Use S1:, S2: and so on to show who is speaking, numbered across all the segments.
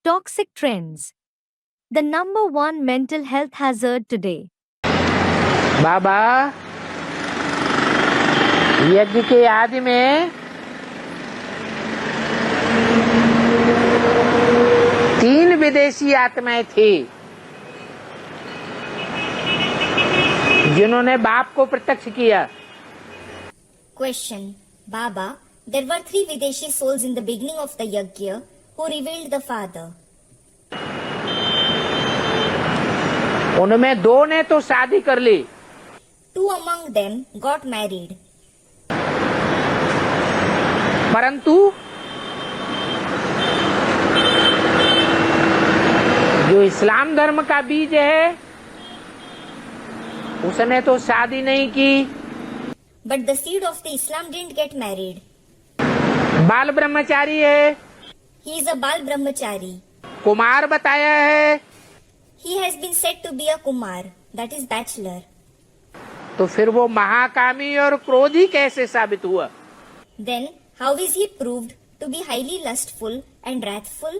S1: Toxic trends. The number one mental health hazard today.
S2: बाबा, यज्ञ के आदि में 3 विदेशी आत्माएं थी जिन्होंने बाप को प्रत्यक्ष किया।
S3: Question. Baba, there were 3 Videshi souls in the beginning of the Yajna who revealed the Father.
S2: उनमें 2 ने तो शादी कर ली,
S3: 2 among them got married.
S2: परंतु जो इस्लाम धर्म का बीज है उसने तो शादी नहीं की,
S3: But the seed of the Islam didn't get married.
S2: बाल ब्रह्मचारी है,
S3: He is a Bal Brahmachari.
S2: Kumar बताया है,
S3: He has been said to be a Kumar, that is bachelor.
S2: तो फिर वो महाकामी और क्रोधी कैसे साबित हुआ?
S3: Then how is he proved to be highly lustful and wrathful?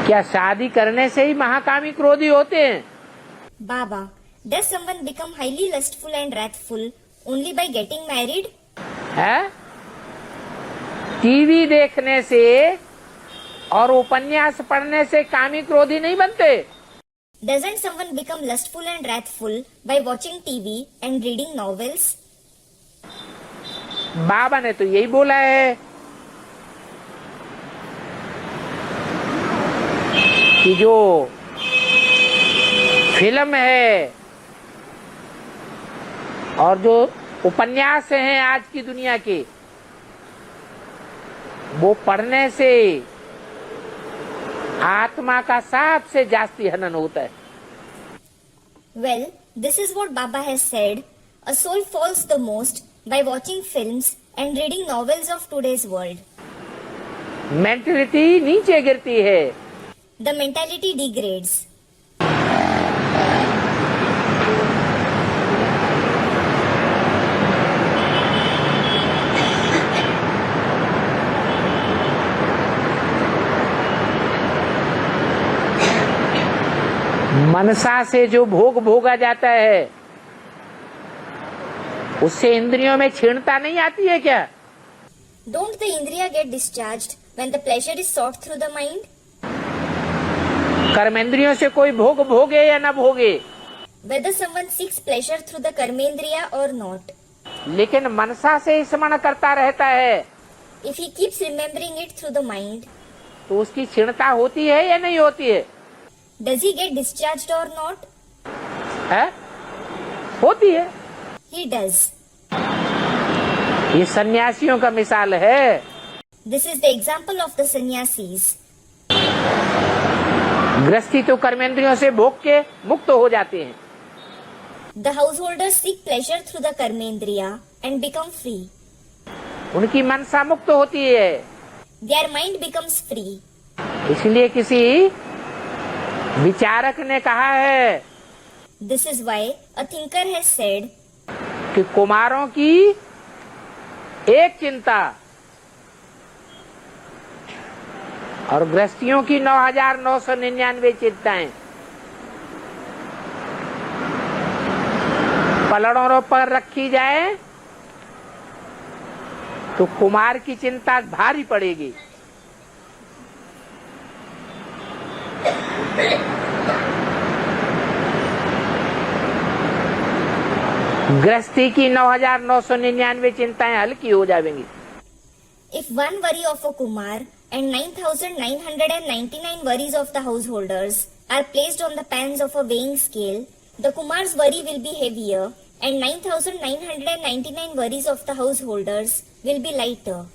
S2: क्या शादी करने से ही महाकामी क्रोधी होते हैं?
S3: Baba, does someone become highly lustful and wrathful only by getting married?
S2: है? टीवी देखने से और उपन्यास पढ़ने से कामी क्रोधी नहीं बनते।
S3: Doesn't someone become lustful and wrathful by watching TV and reading novels?
S2: बाबा ने तो यही बोला है कि जो फिल्म है और जो उपन्यास हैं आज की दुनिया के, वो पढ़ने से आत्मा का सबसे जास्ती हनन होता है।
S3: Well, this is what Baba has said. A soul falls the most by watching films and reading novels of today's world.
S2: Mentality नीचे गिरती है,
S3: The mentality degrades.
S2: मनसा से जो भोग भोगा जाता है उससे इंद्रियों में क्षीणता नहीं आती है क्या?
S3: Don't the Indriya get discharged when the pleasure is sought through the mind?
S2: कर्मेंद्रियों से कोई भोग भोगे या न भोगे,
S3: Whether someone seeks pleasure through the Karmendriya or not.
S2: लेकिन मनसा से स्मरण करता रहता है
S3: If he keeps remembering it through the mind,
S2: तो उसकी क्षीणता होती है या नहीं होती है?
S3: does he get discharged or not?
S2: है? होती है।
S3: He does.
S2: ये सन्यासियों का मिसाल है।
S3: This is the example of the sannyasis.
S2: गृहस्थी तो कर्मेंद्रियों से भोग के मुक्त हो जाते हैं,
S3: The householders seek pleasure through the Karmendriya and become free.
S2: उनकी मनसा मुक्त होती है।
S3: Their mind becomes free.
S2: इसलिए किसी विचारक ने कहा है
S3: This is why a thinker has said,
S2: कि कुमारों की एक चिंता और गृहस्थियों की 9,999 चिंताएं पलड़ों पर रखी जाए तो कुमार की चिंता भारी पड़ेगी। गृहस्थी की 9,999 चिंताएं हल्की हो जाएंगी।
S3: if one worry of a Kumar and 9,999 worries of the householders are placed on the pans of a weighing scale, the Kumar's worry will be heavier and 9,999 worries of the householders will be lighter.